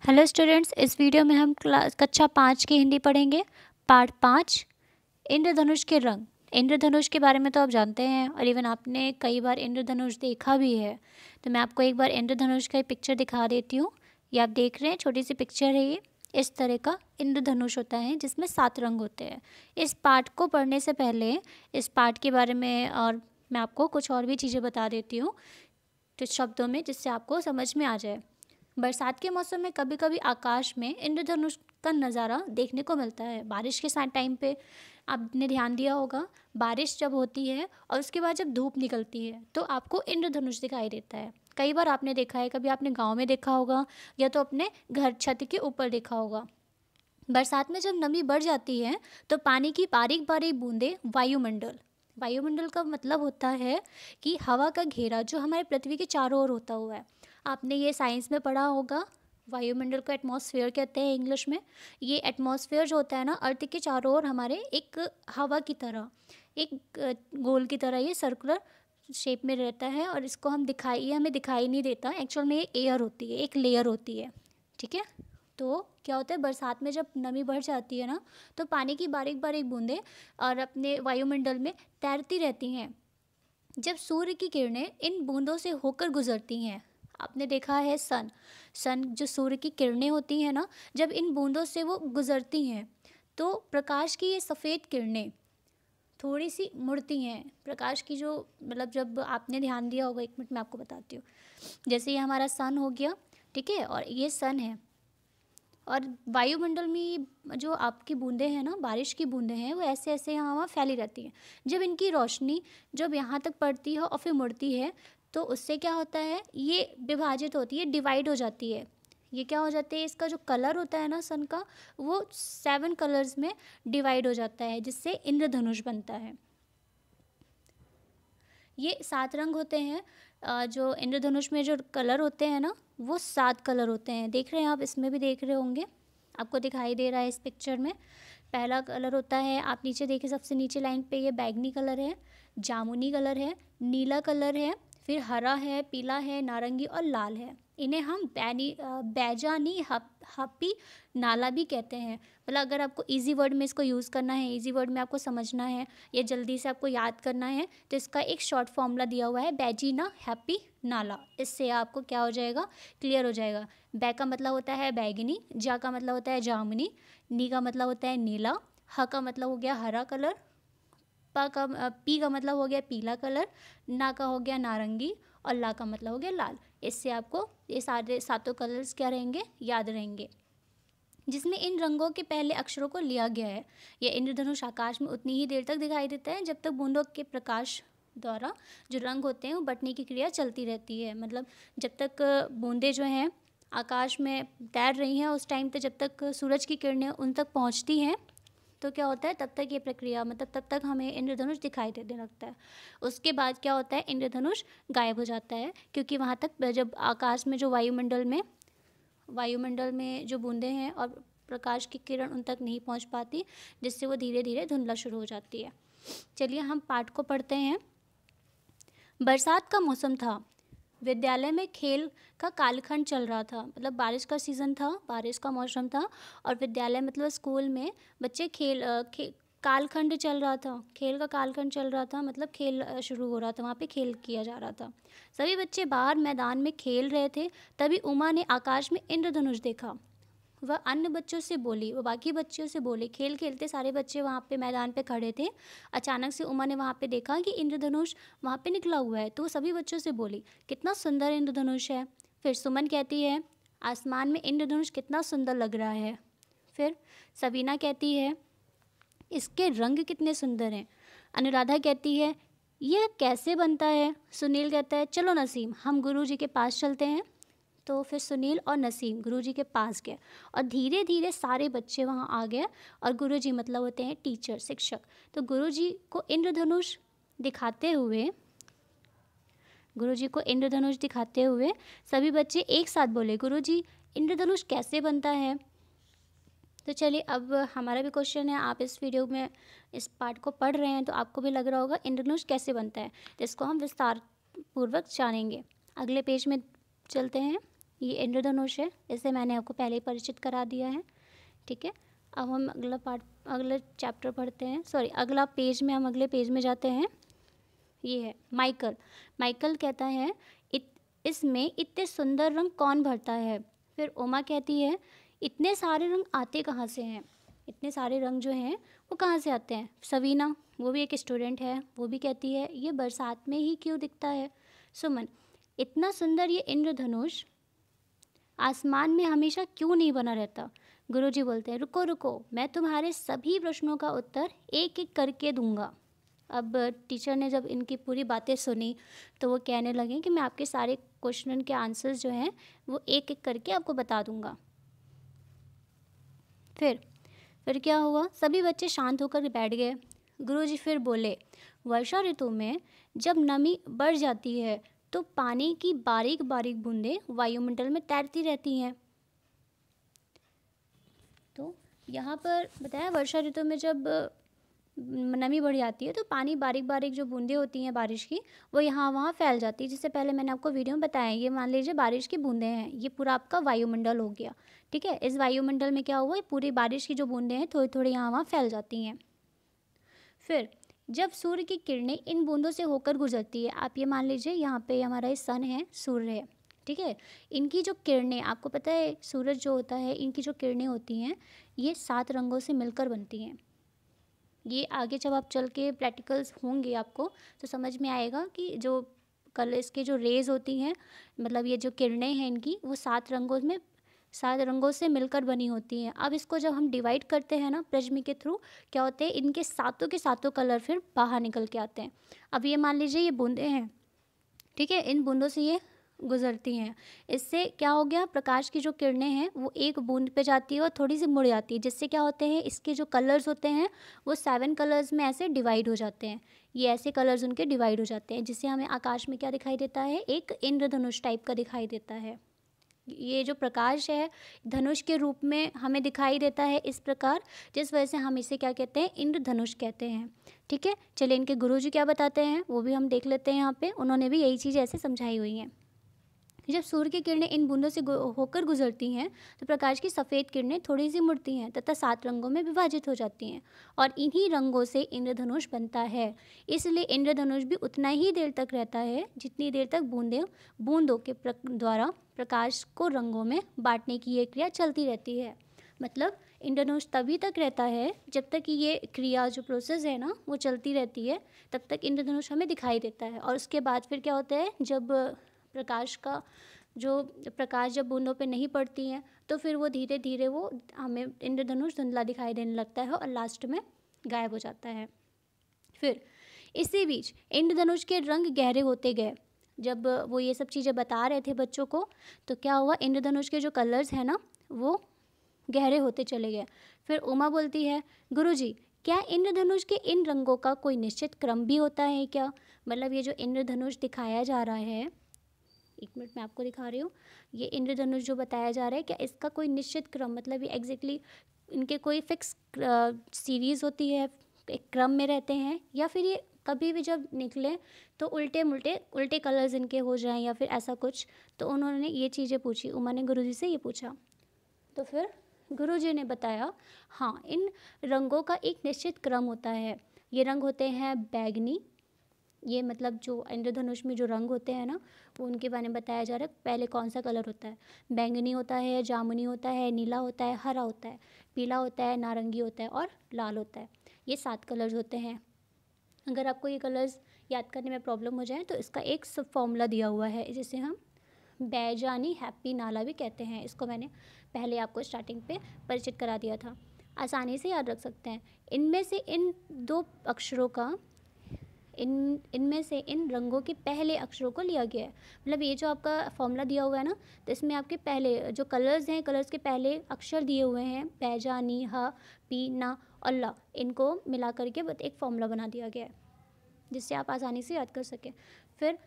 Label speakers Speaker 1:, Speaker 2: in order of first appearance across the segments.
Speaker 1: Hello students, इस video में हम क्लास कक्षा 5 की हिंदी पढ़ेंगे। पार्ट 5 इंद्रधनुष के रंग। इंद्रधनुष के बारे में तो आप जानते हैं और इवन आपने कई बार इंद्रधनुष देखा भी है। तो मैं आपको एक बार इंद्रधनुष का पिक्चर दिखा देती हूँ। ये आप देख रहे हैं, छोटी सी पिक्चर है। ये इस तरह का इंद्रधनुष होता है जिसमें 7 रंग होते हैं। इस पार्ट को पढ़ने से पहले इस पार्ट के बारे में और मैं आपको कुछ और भी चीज़ें बता देती हूँ कुछ शब्दों में, जिससे आपको समझ में आ जाए। बरसात के मौसम में कभी कभी आकाश में इंद्रधनुष का नज़ारा देखने को मिलता है। बारिश के साथ टाइम पे आपने ध्यान दिया होगा, बारिश जब होती है और उसके बाद जब धूप निकलती है तो आपको इंद्रधनुष दिखाई देता है। कई बार आपने देखा है, कभी आपने गांव में देखा होगा या तो अपने घर छत के ऊपर देखा होगा। बरसात में जब नमी बढ़ जाती है तो पानी की बारीक बारीक बूंदें वायुमंडल का मतलब होता है कि हवा का घेरा जो हमारे पृथ्वी के चारों ओर होता हुआ है। आपने ये साइंस में पढ़ा होगा। वायुमंडल को एटमॉस्फेयर कहते हैं इंग्लिश में। ये एटमॉस्फेयर जो होता है ना, अर्थ के चारों ओर हमारे एक हवा की तरह, एक गोल की तरह ये सर्कुलर शेप में रहता है और इसको ये हमें दिखाई नहीं देता। एक्चुअल में ये एयर होती है, एक लेयर होती है। ठीक है। तो क्या होता है, बरसात में जब नमी बढ़ जाती है ना, तो पानी की बारीक बारीक बूंदें और अपने वायुमंडल में तैरती रहती हैं। जब सूर्य की किरणें इन बूंदों से होकर गुजरती हैं, आपने देखा है सन जो सूर्य की किरणें होती हैं ना, जब इन बूंदों से वो गुजरती हैं तो प्रकाश की ये सफ़ेद किरणें थोड़ी सी मुड़ती हैं। प्रकाश की जो मतलब, जब आपने ध्यान दिया होगा, 1 मिनट में आपको बताती हूँ। जैसे ये हमारा सन हो गया, ठीक है, और ये सन है और वायुमंडल में जो आपकी बूंदें हैं ना, बारिश की बूंदें हैं, वो ऐसे ऐसे यहाँ वहाँ फैली रहती हैं। जब इनकी रोशनी जब यहाँ तक पड़ती है और फिर मुड़ती है तो उससे क्या होता है, ये विभाजित होती है, डिवाइड हो जाती है। ये क्या हो जाती है, इसका जो कलर होता है ना सन का, वो 7 कलर्स में डिवाइड हो जाता है, जिससे इंद्रधनुष बनता है। ये 7 रंग होते हैं। जो इंद्रधनुष में जो कलर होते हैं ना, वो 7 कलर होते हैं। देख रहे हैं आप, इसमें भी देख रहे होंगे, आपको दिखाई दे रहा है इस पिक्चर में। पहला कलर होता है, आप नीचे देखिए सबसे नीचे लाइन पे, ये बैंगनी कलर है, जामुनी कलर है, नीला कलर है, फिर हरा है, पीला है, नारंगी और लाल है। इन्हें हम बैजानी हपी नाला भी कहते हैं। मतलब अगर आपको इजी वर्ड में इसको यूज़ करना है, इजी वर्ड में आपको समझना है या जल्दी से आपको याद करना है, तो इसका एक शॉर्ट फॉर्मूला दिया हुआ है, बैजीना हैप्पी नाला। इससे आपको क्या हो जाएगा, क्लियर हो जाएगा। बै का मतलब होता है बैगनी, जा का मतलब होता है जामुनी, नी का मतलब होता है नीला, ह का मतलब हो गया हरा कलर, पी का मतलब हो गया पीला कलर, ना का हो गया नारंगी और ला का मतलब हो गया लाल। इससे आपको ये सारे 7 कलर्स क्या रहेंगे, याद रहेंगे। जिसमें इन रंगों के पहले अक्षरों को लिया गया है। यह इंद्रधनुष आकाश में उतनी ही देर तक दिखाई देता है जब तक बूंदों के प्रकाश द्वारा जो रंग होते हैं वो बटने की क्रिया चलती रहती है। मतलब जब तक बूंदें जो हैं आकाश में तैर रही हैं, उस टाइम तक जब तक सूरज की किरणें उन तक पहुंचती हैं तो क्या होता है, तब तक ये प्रक्रिया, मतलब तब तक हमें इंद्रधनुष दिखाई देने लगता है। उसके बाद क्या होता है, इंद्रधनुष गायब हो जाता है, क्योंकि वहाँ तक जब आकाश में जो वायुमंडल में जो बूंदें हैं और प्रकाश की किरण उन तक नहीं पहुँच पाती, जिससे वो धीरे धीरे धुंधला शुरू हो जाती है। चलिए हम पाठ को पढ़ते हैं। बरसात का मौसम था, विद्यालय में खेल का कालखंड चल रहा था। मतलब बारिश का सीज़न था, बारिश का मौसम था और विद्यालय मतलब स्कूल में बच्चे कालखंड चल रहा था, खेल का कालखंड चल रहा था, मतलब खेल शुरू हो रहा था, वहाँ पे खेल किया जा रहा था। सभी बच्चे बाहर मैदान में खेल रहे थे। तभी उमा ने आकाश में इंद्रधनुष देखा। वह अन्य बच्चों से बोली, वो बाकी बच्चों से बोली, खेल खेलते सारे बच्चे वहाँ पे मैदान पे खड़े थे। अचानक से उमा ने वहाँ पे देखा कि इंद्रधनुष वहाँ पे निकला हुआ है, तो वो सभी बच्चों से बोली, कितना सुंदर इंद्रधनुष है। फिर सुमन कहती है, आसमान में इंद्रधनुष कितना सुंदर लग रहा है। फिर सबीना कहती है, इसके रंग कितने सुंदर हैं। अनुराधा कहती है, यह कैसे बनता है। सुनील कहता है, चलो नसीम, हम गुरुजी के पास चलते हैं। तो फिर सुनील और नसीम गुरुजी के पास गए और धीरे धीरे सारे बच्चे वहाँ आ गए। और गुरुजी मतलब होते हैं टीचर, शिक्षक। तो गुरुजी को इंद्रधनुष दिखाते हुए सभी बच्चे एक साथ बोले, गुरुजी इंद्रधनुष कैसे बनता है। तो चलिए, अब हमारा भी क्वेश्चन है, आप इस वीडियो में इस पार्ट को पढ़ रहे हैं तो आपको भी लग रहा होगा इंद्रधनुष कैसे बनता है, तो इसको हम विस्तार पूर्वक जानेंगे। अगले पेज में चलते हैं। ये इंद्रधनुष है, इसे मैंने आपको पहले ही परिचित करा दिया है। ठीक है, अब हम अगला चैप्टर पढ़ते हैं, सॉरी अगला पेज में, हम अगले पेज में जाते हैं। ये है माइकल कहता है इसमें इतने सुंदर रंग कौन भरता है। फिर उमा कहती है इतने सारे रंग आते कहाँ से हैं, इतने सारे रंग जो हैं वो कहाँ से आते हैं। सवीना, वो भी एक स्टूडेंट है, वो भी कहती है ये बरसात में ही क्यों दिखता है। सुमन, इतना सुंदर ये इंद्रधनुष आसमान में हमेशा क्यों नहीं बना रहता। गुरुजी बोलते हैं रुको रुको, मैं तुम्हारे सभी प्रश्नों का उत्तर एक एक करके दूंगा। अब टीचर ने जब इनकी पूरी बातें सुनी तो वो कहने लगे कि मैं आपके सारे क्वेश्चन के आंसर्स जो हैं वो एक एक करके आपको बता दूंगा। फिर क्या हुआ, सभी बच्चे शांत होकर बैठ गए। गुरुजी फिर बोले वर्षा ऋतु में जब नमी बढ़ जाती है तो पानी की बारीक बारीक बूंदें वायुमंडल में तैरती रहती हैं। तो यहाँ पर बताया वर्षा ऋतु में जब नमी बढ़ जाती है तो पानी बारीक बारीक जो बूंदें होती हैं बारिश की, वो यहाँ वहाँ फैल जाती है। जिससे पहले मैंने आपको वीडियो में बताया, ये मान लीजिए बारिश की बूंदें हैं, ये पूरा आपका वायुमंडल हो गया। ठीक है, इस वायुमंडल में क्या हुआ, पूरी बारिश की जो बूंदें हैं थोड़ी थोड़ी यहाँ वहाँ फैल जाती हैं। फिर जब सूर्य की किरणें इन बूंदों से होकर गुजरती है, आप ये मान लीजिए यहाँ पे हमारा ये सन है, सूर्य है। ठीक है, इनकी जो किरणें, आपको पता है सूरज जो होता है, इनकी जो किरणें होती हैं ये 7 रंगों से मिलकर बनती हैं। ये आगे जब आप चल के प्रैक्टिकल्स होंगे आपको तो समझ में आएगा कि जो कलर्स के जो रेज होती हैं, मतलब ये जो किरणें हैं इनकी, वो 7 रंगों से मिलकर बनी होती हैं। अब इसको जब हम डिवाइड करते हैं ना प्रिज्म के थ्रू, क्या होते हैं इनके सातों के सातों कलर फिर बाहर निकल के आते हैं। अब ये मान लीजिए ये बूंदें हैं, ठीक है, इन बूंदों से ये गुजरती हैं। इससे क्या हो गया, प्रकाश की जो किरणें हैं वो एक बूंद पे जाती है और थोड़ी सी मुड़ जाती है, जिससे क्या होते हैं इसके जो कलर्स होते हैं वो 7 कलर्स में ऐसे डिवाइड हो जाते हैं। ये ऐसे कलर्स उनके डिवाइड हो जाते हैं, जिससे हमें आकाश में क्या दिखाई देता है, एक इंद्रधनुष टाइप का दिखाई देता है। ये जो प्रकाश है धनुष के रूप में हमें दिखाई देता है इस प्रकार, जिस वजह से हम इसे क्या कहते हैं, इंद्रधनुष कहते हैं। ठीक है, चलिए इनके गुरुजी क्या बताते हैं वो भी हम देख लेते हैं। यहाँ पे उन्होंने भी यही चीज़ ऐसे समझाई हुई हैं। जब सूर्य की किरणें इन बूंदों से होकर गुजरती हैं तो प्रकाश की सफ़ेद किरणें थोड़ी सी मुड़ती हैं तथा 7 रंगों में विभाजित हो जाती हैं और इन्हीं रंगों से इंद्रधनुष बनता है। इसलिए इंद्रधनुष भी उतना ही देर तक रहता है जितनी देर तक बूंदों के द्वारा प्रकाश को रंगों में बांटने की ये क्रिया चलती रहती है। मतलब इंद्रधनुष तभी तक रहता है जब तक कि ये क्रिया जो प्रोसेस है ना वो चलती रहती है, तब तक इंद्रधनुष हमें दिखाई देता है। और उसके बाद फिर क्या होता है, जब प्रकाश जब बूंदों पे नहीं पड़ती हैं तो फिर वो धीरे धीरे वो हमें इंद्रधनुष धुंधला दिखाई देने लगता है और लास्ट में गायब हो जाता है। फिर इसी बीच इंद्रधनुष के रंग गहरे होते गए। जब वो ये सब चीज़ें बता रहे थे बच्चों को तो क्या हुआ, इंद्रधनुष के जो कलर्स हैं ना वो गहरे होते चले गए। फिर उमा बोलती है गुरुजी क्या इंद्रधनुष के इन रंगों का कोई निश्चित क्रम भी होता है क्या। मतलब ये जो इंद्रधनुष दिखाया जा रहा है, 1 मिनट में आपको दिखा रही हूँ, ये इंद्रधनुष जो बताया जा रहा है क्या इसका कोई निश्चित क्रम, मतलब ये एग्जैक्टली इनके कोई फिक्स सीरीज़ होती है, एक क्रम में रहते हैं, या फिर ये कभी भी जब निकले तो उल्टे कलर्स इनके हो जाएं या फिर ऐसा कुछ। तो उन्होंने ये चीज़ें पूछी, उमा ने गुरुजी से ये पूछा। तो फिर गुरुजी ने बताया हाँ, इन रंगों का एक निश्चित क्रम होता है। ये रंग होते हैं बैगनी, ये मतलब जो इंद्रधनुष में जो रंग होते हैं ना वो उनके बारे में बताया जा रहा है। पहले कौन सा कलर होता है, बैंगनी होता है, जामुनी होता है, नीला होता है, हरा होता है, पीला होता है, नारंगी होता है और लाल होता है। ये 7 कलर्स होते हैं। अगर आपको ये कलर्स याद करने में प्रॉब्लम हो जाए तो इसका एक सब फॉर्मूला दिया हुआ है जिसे हम बैजानी हैप्पी नाला भी कहते हैं। इसको मैंने पहले आपको स्टार्टिंग पे परिचित करा दिया था, आसानी से याद रख सकते हैं। इनमें से इन 2 अक्षरों का इनमें से इन रंगों के पहले अक्षरों को लिया गया है। मतलब ये जो आपका फॉर्मूला दिया हुआ है ना तो इसमें आपके पहले जो कलर्स हैं, कलर्स के पहले अक्षर दिए हुए हैं, पैजा, नी, हा, पी, ना और ला, इनको मिला करके एक फॉर्मूला बना दिया गया है जिससे आप आसानी से याद कर सकें। फिर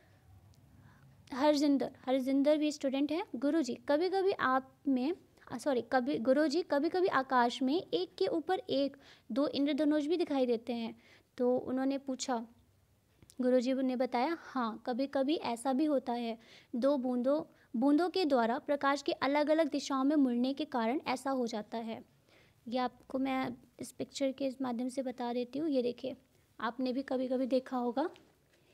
Speaker 1: हरजिंदर भी स्टूडेंट है। गुरुजी कभी कभी आकाश में एक के ऊपर एक 2 इंद्रधनुष भी दिखाई देते हैं। तो उन्होंने पूछा, गुरुजी ने बताया हाँ, कभी कभी ऐसा भी होता है। 2 बूंदों के द्वारा प्रकाश की अलग अलग दिशाओं में मुड़ने के कारण ऐसा हो जाता है। ये आपको मैं इस पिक्चर के माध्यम से बता देती हूँ। ये देखिए, आपने भी कभी कभी देखा होगा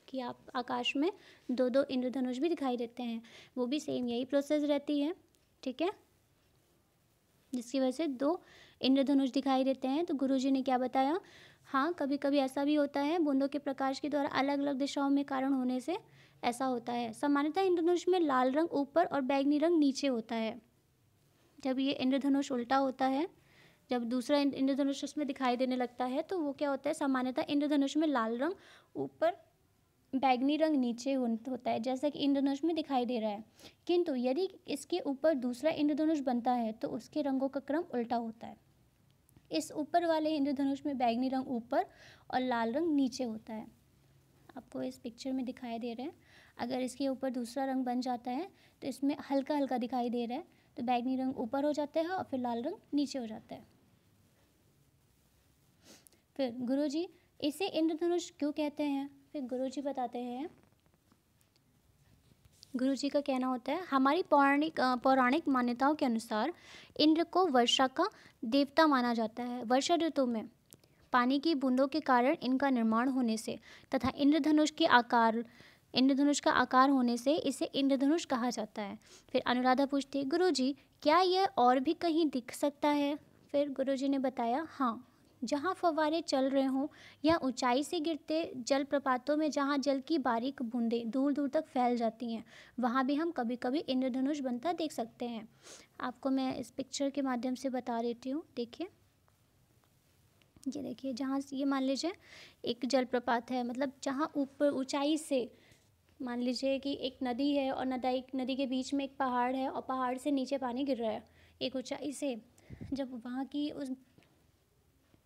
Speaker 1: कि आप आकाश में दो दो इंद्रधनुष भी दिखाई देते हैं, वो भी सेम यही प्रोसेस रहती है, ठीक है, जिसकी वजह से दो इंद्रधनुष दिखाई देते हैं। तो गुरुजी ने क्या बताया, हाँ कभी कभी ऐसा भी होता है, बूंदों के प्रकाश के द्वारा अलग अलग दिशाओं में कारण होने से ऐसा होता है। सामान्यतः इंद्रधनुष में लाल रंग ऊपर और बैंगनी रंग नीचे होता है। जब ये इंद्रधनुष उल्टा होता है, जब दूसरा इंद्रधनुष उसमें दिखाई देने लगता है, तो वो क्या होता है, सामान्यतः इंद्रधनुष में लाल रंग ऊपर बैंगनी रंग नीचे होता है, जैसा कि इंद्रधनुष में दिखाई दे रहा है। किंतु यदि इसके ऊपर दूसरा इंद्रधनुष बनता है तो उसके रंगों का क्रम उल्टा होता है। इस ऊपर वाले इंद्रधनुष में बैंगनी रंग ऊपर और लाल रंग नीचे होता है। आपको इस पिक्चर में दिखाई दे रहा है। अगर इसके ऊपर दूसरा रंग बन जाता है तो इसमें हल्का हल्का दिखाई दे रहा है, तो बैंगनी रंग ऊपर हो जाता है और फिर लाल रंग नीचे हो जाता है। फिर गुरुजी इसे इंद्रधनुष क्यों कहते हैं, फिर गुरुजी बताते हैं। गुरुजी का कहना होता है, हमारी पौराणिक मान्यताओं के अनुसार इंद्र को वर्षा का देवता माना जाता है। वर्षा ऋतु में पानी की बूंदों के कारण इनका निर्माण होने से तथा इंद्रधनुष का आकार होने से इसे इंद्रधनुष कहा जाता है। फिर अनुराधा पूछती, गुरुजी क्या यह और भी कहीं दिख सकता है? फिर गुरुजी ने बताया, हाँ, जहाँ फव्वारे चल रहे हों या ऊंचाई से गिरते जलप्रपातों में जहाँ जल की बारीक बूंदें दूर दूर तक फैल जाती हैं, वहाँ भी हम कभी कभी इंद्रधनुष बनता देख सकते हैं। आपको मैं इस पिक्चर के माध्यम से बता देती हूँ। देखिए, ये देखिए, जहाँ ये मान लीजिए एक जलप्रपात है, मतलब जहाँ ऊपर ऊंचाई से मान लीजिए कि एक नदी है और नदी के बीच में एक पहाड़ है और पहाड़ से नीचे पानी गिर रहा है एक ऊंचाई से। जब वहाँ की उस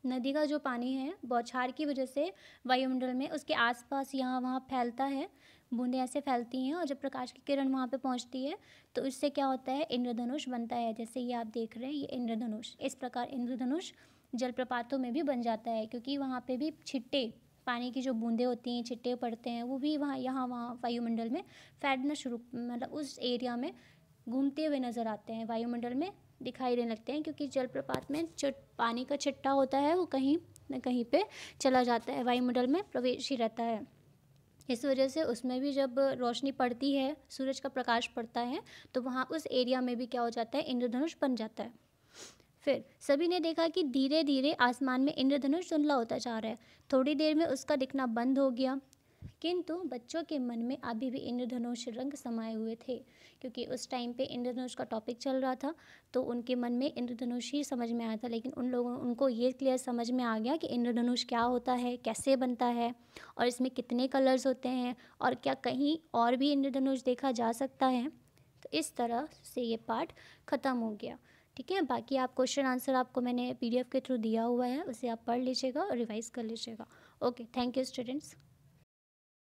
Speaker 1: नदी का जो पानी है बौछार की वजह से वायुमंडल में उसके आसपास यहाँ वहाँ फैलता है, बूंदें ऐसे फैलती हैं और जब प्रकाश की किरण वहाँ पे पहुँचती है तो इससे क्या होता है, इंद्रधनुष बनता है। जैसे ये आप देख रहे हैं, ये इंद्रधनुष, इस प्रकार इंद्रधनुष जलप्रपातों में भी बन जाता है, क्योंकि वहाँ पे भी छिट्टे पानी की जो बूंदें होती हैं, छिट्टे पड़ते हैं, वो भी वहाँ वायुमंडल में फैलना शुरू, मतलब उस एरिया में घूमते हुए नज़र आते हैं, वायुमंडल में दिखाई देने लगते हैं, क्योंकि जलप्रपात में पानी का छिट्टा होता है वो कहीं न कहीं पे चला जाता है, वायुमंडल में प्रवेश ही रहता है। इस वजह से उसमें भी जब रोशनी पड़ती है, सूरज का प्रकाश पड़ता है, तो वहाँ उस एरिया में भी क्या हो जाता है, इंद्रधनुष बन जाता है। फिर सभी ने देखा कि धीरे धीरे आसमान में इंद्रधनुष धुंधला होता जा रहा है। थोड़ी देर में उसका दिखना बंद हो गया, किंतु बच्चों के मन में अभी भी इंद्रधनुष रंग समाये हुए थे, क्योंकि उस टाइम पे इंद्रधनुष का टॉपिक चल रहा था, तो उनके मन में इंद्रधनुष ही समझ में आया था। लेकिन उनको ये क्लियर समझ में आ गया कि इंद्रधनुष क्या होता है, कैसे बनता है और इसमें कितने कलर्स होते हैं और क्या कहीं और भी इंद्रधनुष देखा जा सकता है। तो इस तरह से ये पार्ट ख़त्म हो गया। ठीक है, बाकी आप क्वेश्चन आंसर आपको मैंने PDF के थ्रू दिया हुआ है, उसे आप पढ़ लीजिएगा और रिवाइज़ कर लीजिएगा। Okay, thank you students.